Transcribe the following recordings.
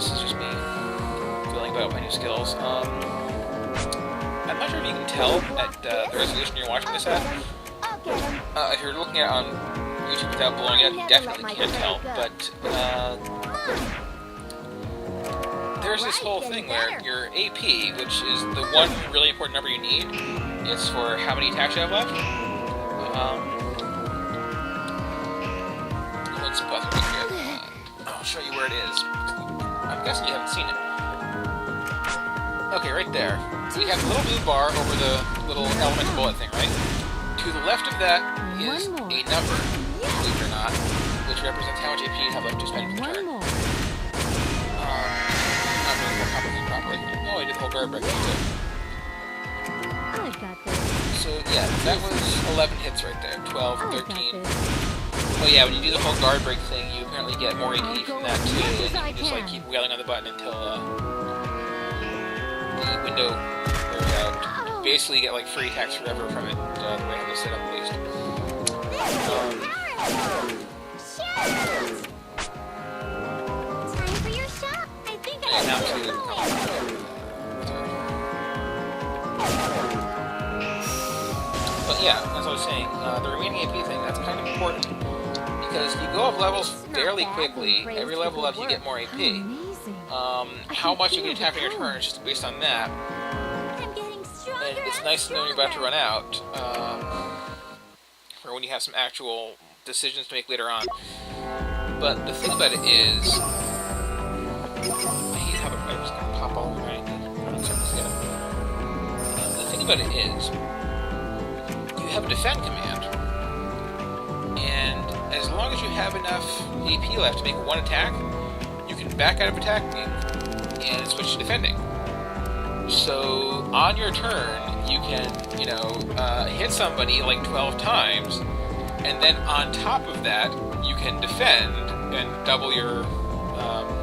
this is just me feeling about my new skills. I'm not sure if you can tell at the resolution you're watching this at. If you're looking at it on YouTube without blowing it, you definitely can't tell, but there's this whole thing where your AP, which is the one really important number you need, is for how many attacks you have left. Let's buzz it here. I'll show you where it is. I'm guessing you haven't seen it. Okay, right there. We have a little blue bar over the little elemental bullet thing, right? To the left of that is a number, believe it or not, which represents how much AP you have left to spend per turn. Not doing the complicated properly. Oh, I did the whole guard break too. So yeah, that was 11 hits right there. 12, 13. Oh yeah, when you do the whole guard break thing, you apparently get more AP from that too, and you can just like keep wailing on the button until the window goes out. Basically, you get like free attacks forever from it, the way I have this set up at least. Time for your shot. I think I And now can to do it. But yeah, as I was saying, the remaining AP thing, that's kind of important. Because you go up levels fairly quickly, every level up you get more AP. How much you can attack in your turn is just based on that. And it's nice to know you're about to run out, or when you have some actual decisions to make later on. But the thing about it is, I hate how the pipes kind of pop all over my the thing about it is, you have a defend command, and as long as you have enough AP left to make one attack, you can back out of attacking and switch to defending. So on your turn, you can, hit somebody like 12 times, and then on top of that, you can defend and double your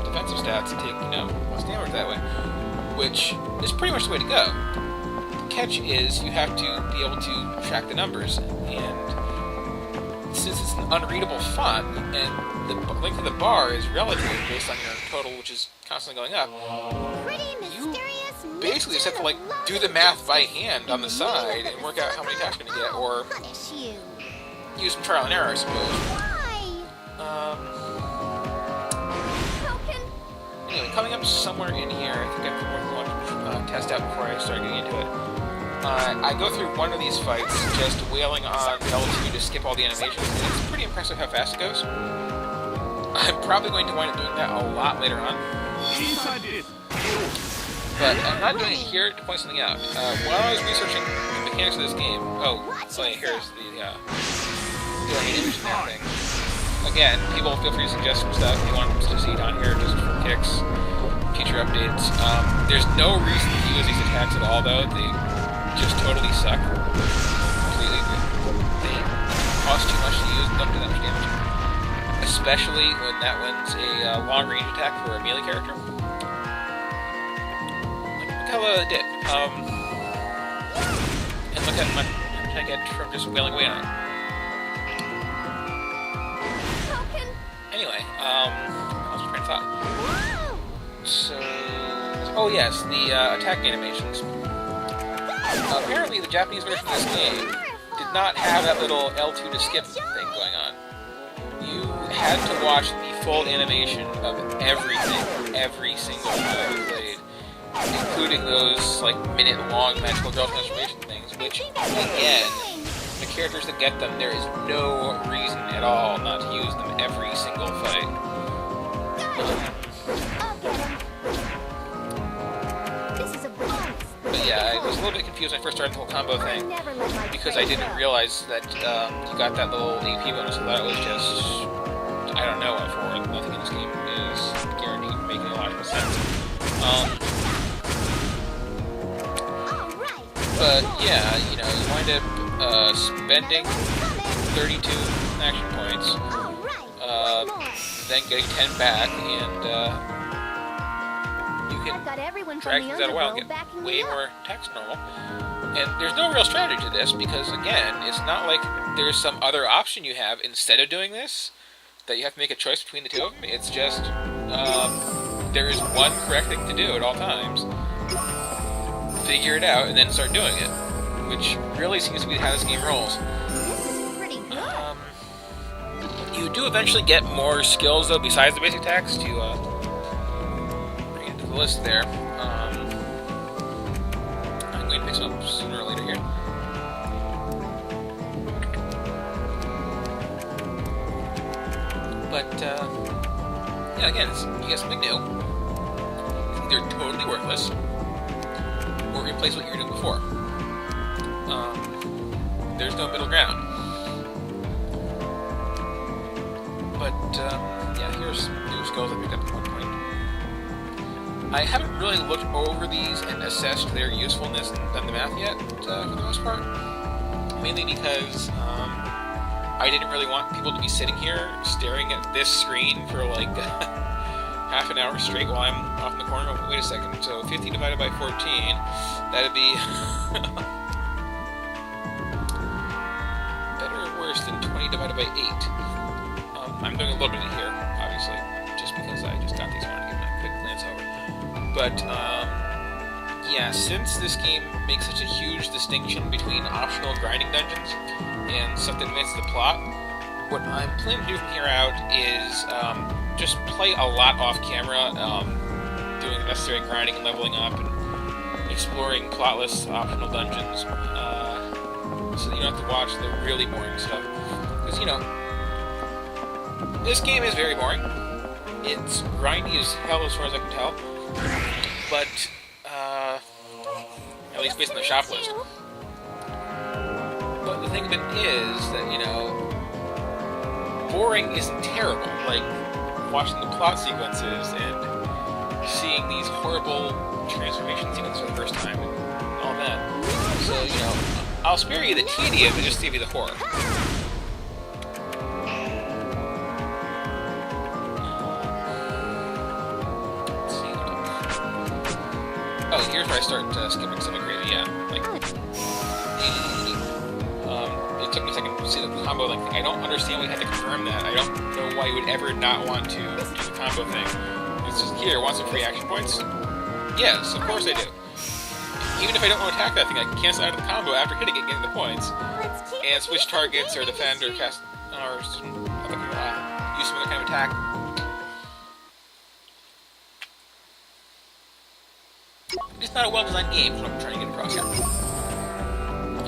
defensive stats and take, less damage that way, which is pretty much the way to go. The catch is you have to be able to track the numbers, and since it's an unreadable font, and the length of the bar is relative based on your total, which is constantly going up, you basically just have to do the math by hand on the side and work out how many attacks you're going to get, or use some trial and error, I suppose. Anyway, coming up somewhere in here, I think I have more than one test out before I start getting into it. I go through one of these fights just wailing on L2 to skip all the animations, and it's pretty impressive how fast it goes. I'm probably going to wind up doing that a lot later on. But I'm not doing it here to point something out. While I was researching the mechanics of this game... Oh, here's the animation thing. Again, people feel free to suggest some stuff you want to see down here just for kicks, future updates. There's no reason to use these attacks at all, though. They just totally suck. Completely. They cost too much to use and don't do that much damage. Especially when that one's a long-range attack for a melee character. Look how low it did. And look at much I get from just wailing away on it. Anyway, I lost my train of thought. So, oh yes, the attack animations. Apparently, the Japanese version of this game did not have that little L2 to skip thing going on. You had to watch the full animation of everything, every single time you played, including those minute-long magical girl transformation things, which again, the characters that get them, there is no reason at all not to use them every single fight. But yeah, I was a little bit confused when I first started the whole combo thing, because I didn't realize that you got that little AP bonus. I thought it was just, I don't know what for. Nothing in this game is guaranteed to make any logical sense. But yeah, you wind up spending 32 action points, then getting 10 back, and you can drag things out a while and get way more attacks than normal. And there's no real strategy to this, because again, it's not like there's some other option you have instead of doing this, that you have to make a choice between the two of them. It's just, there is one correct thing to do at all times. Figure it out and then start doing it, which really seems to be how this game rolls. This is pretty good. You do eventually get more skills though besides the basic attacks to bring it to the list there. I'm going to pick some up sooner or later here. But yeah, again, you get something new. It's either totally worthless or replace what you were doing before. There's no middle ground. But yeah, here's new skills I picked up at one point. I haven't really looked over these and assessed their usefulness and done the math yet, for the most part. Mainly because I didn't really want people to be sitting here staring at this screen for like half an hour straight while I'm off in the corner. Oh, wait a second, so 50 divided by 14, that'd be better or worse than 20 divided by 8. I'm doing a little bit here, obviously, just because I just got these and wanted to give them a quick glance over. But, yeah, since this game makes such a huge distinction between optional grinding dungeons and stuff that advances the plot, what I'm planning to do from here out is just play a lot off camera, doing the necessary grinding and leveling up, and exploring plotless optional dungeons, so that you don't have to watch the really boring stuff. Because, you know, this game is very boring. It's grindy as hell as far as I can tell, but, at least based on the shop list. But the thing of it is that, you know, boring isn't terrible. Like, watching the plot sequences and seeing these horrible transformation sequences for the first time and all that. So, you know, I'll spare you the tedium and just save you the horror. Let's see. Oh, here's where I start skipping some gravy, yeah. Like, it took me a second to see the combo length thing. I don't understand why you had to confirm that. I don't know why you would ever not want to do the combo thing. It's just, here, want some free action points? Yes, of course I do. Even if I don't want to attack that thing, I can cancel out of the combo after hitting it, getting the points. And switch targets, or defend, or cast, or use some other kind of attack. It's not a well-designed game, is what I'm trying to get across here.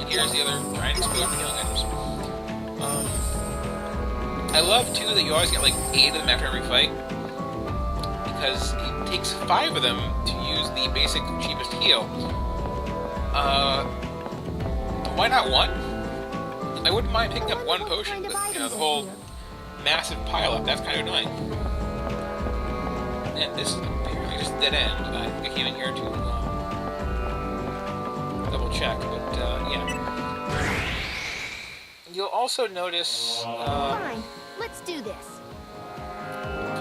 Here's the other giant explosion healing items. I love, too, that you always get, like, 8 of them after every fight. Because it takes 5 of them to use the basic, cheapest heal. Why not 1? I wouldn't mind picking up 1 potion, but, you know, the whole massive pile-up, that's kind of annoying. And this is apparently just a dead end. I think I came in here to double check, but yeah. You'll also notice Fine, let's do this.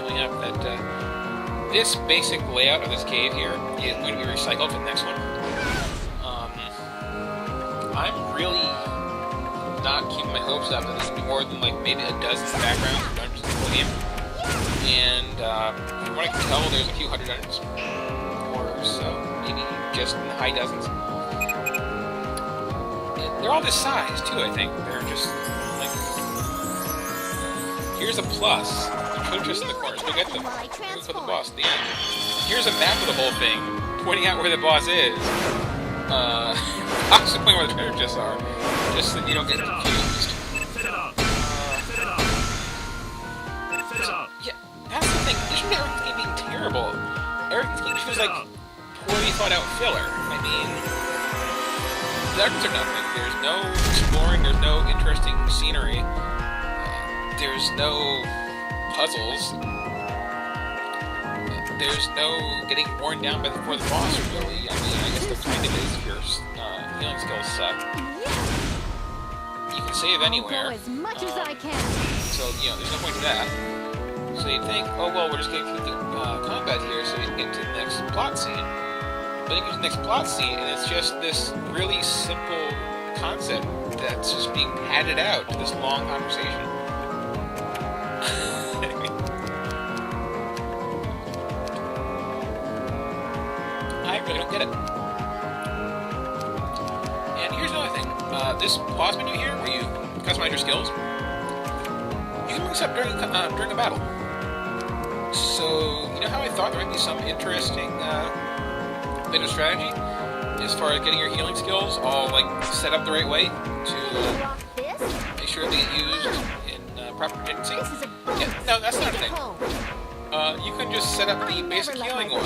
coming up that this basic layout of this cave here is going to be recycled for the next one. I'm really not keeping my hopes up that there's going to be more than like maybe a dozen backgrounds for dungeons in the whole game. And from what I can tell, there's a few hundred dungeons, or so, maybe just in the high dozens. And they're all this size too, I think. They're just like, here's a plus. Put just in the corners. Go get them. Go put the boss at the end. Here's a map of the whole thing, pointing out where the boss is. Opposite point where the treasure chests are, just so that you don't get confused. Yeah, that's the thing. This shouldn't everything's game being terrible. Everything's game feels like poorly thought out filler. I mean, the items are nothing. There's no exploring. There's no interesting scenery. There's no puzzles. There's no getting worn down before the boss, really. I mean, I guess the point of it is if your healing skills suck. You can save anywhere. I'll go as much as I can. So, you know, there's no point to that. So you'd think, oh, well, we're just getting through the combat here so we can get to the next plot scene. But then you get to the next plot scene, and it's just this really simple concept that's just being padded out to this long conversation. really don't get it. And here's another thing. This pause menu here, where you customize your skills, you can mix up during a battle. So, you know how I thought there might be some interesting bit of strategy as far as getting your healing skills all like set up the right way to make sure they get used in proper contingency? Yeah, no, that's not a thing. You can just set up the basic healing one,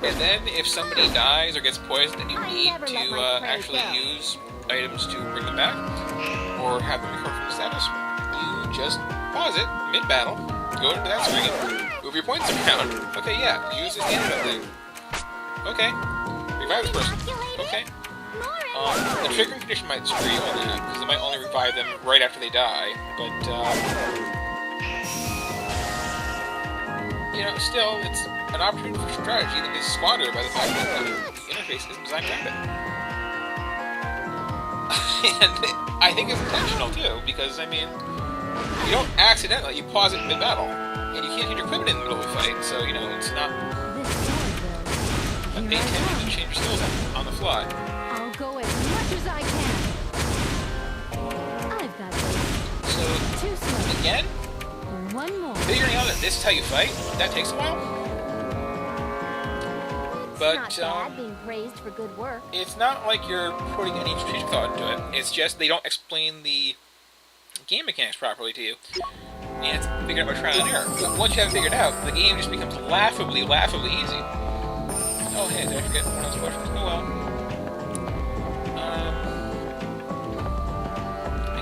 and then if somebody dies or gets poisoned and you need to actually use items to bring them back or have them recover from status, you just pause it mid-battle, go into that screen, move your points around. Okay, yeah, use this antidote thing. Okay, revive this person. Okay. The triggering condition might screw you only because it might only revive them right after they die, but you know, still, it's an opportunity for strategy that is squandered by the fact that the interface isn't designed around it. And I think it's intentional too, because I mean, you don't accidentally, you pause it mid-battle, and you can't hit your equipment in the middle of a fight, so you know, it's not they tend to change your skills on the fly. I'll go as much as I can. I've got this. So, Too slow. again, One more. figuring out that this is how you fight, that takes a while. But, It's not bad being praised for good work. it's not like you're putting any strategic thought into it. It's just they don't explain the game mechanics properly to you. And it's figured out by trial and error. But once you have it figured out, the game just becomes laughably easy. Oh, hey, did I forget one of those potions? Oh, well.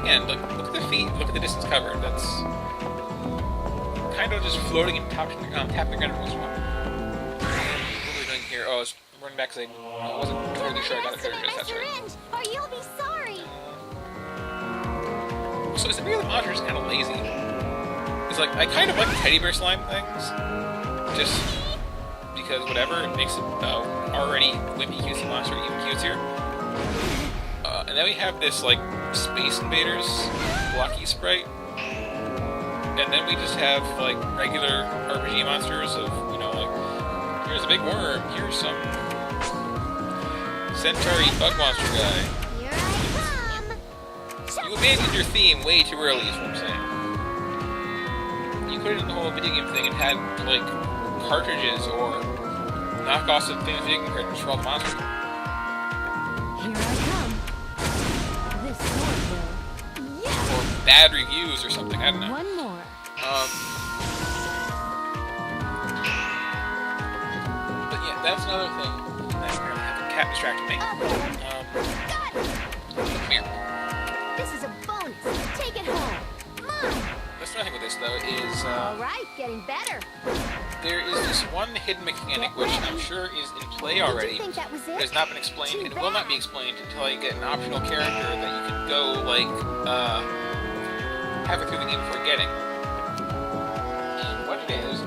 Again, look at the feet, look at the distance covered. That's kind of just floating and tapping the ground once in a while. What are we doing here? Oh, I was running back because I wasn't totally sure I got the treasure chest. That's right. Or you'll be sorry. So is the real monster just kind of lazy? It's like, I kind of like the teddy bear slime things. Just because whatever, it makes it already wimpy cutesy monster even cutesier. And then we have this, like, Space Invaders blocky sprite. And then we just have, like, regular RPG monsters of, you know, like, here's a big worm, here's some Centauri bug monster guy. Here I come. You abandoned your theme way too early, is what I'm saying. You put it in the whole video game thing and had, like, cartridges or knockoffs of things you can cartridges for all the monsters. Here I come. This sword will. Yeah. Or bad reviews or something, I don't know. One more. But yeah, that's another thing. Apparently the cat distracted me. Come here. This is a bonus. Take it home. Mine. That's another thing with this, though, is All right, getting better. there is this one hidden mechanic which I'm sure is in play already. Did you think that was it? It has not been explained, and it will not be explained until you get an optional character that you can go, like, have it through the game before getting. And what it is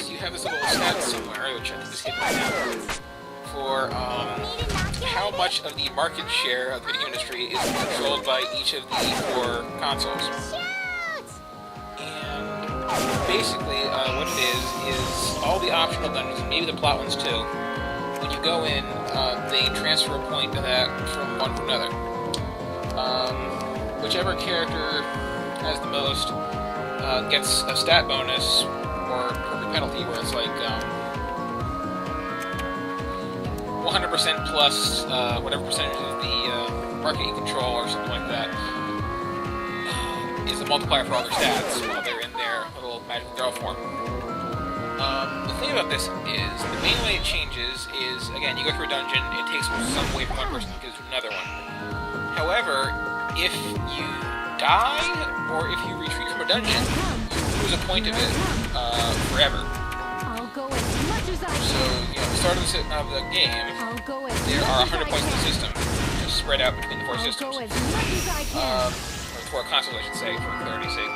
you have this little stat somewhere, which I think is hidden right now, for how much of the market share of the video industry is controlled by each of the 4 consoles. And basically, what it is all the optional dungeons, and maybe the plot ones too, when you go in, they transfer a point to that from one to another. Whichever character has the most gets a stat bonus or perfect penalty, where it's like 100% plus whatever percentage of the market you control or something like that is a multiplier for all their stats while they're in their little magical girl form. The thing about this is, the main way it changes is, again, you go through a dungeon, it takes some away from one person and gives to another one. However, if you die, or if you retreat from a dungeon, you lose a point of it forever. I'll go as much as I can. So, you know, at the start of the game, I'll go as there much are as 100 I points in the can. system, just spread out between the 4 I'll systems. go as much as I can. Or 4 consoles, I should say, for clarity's sake.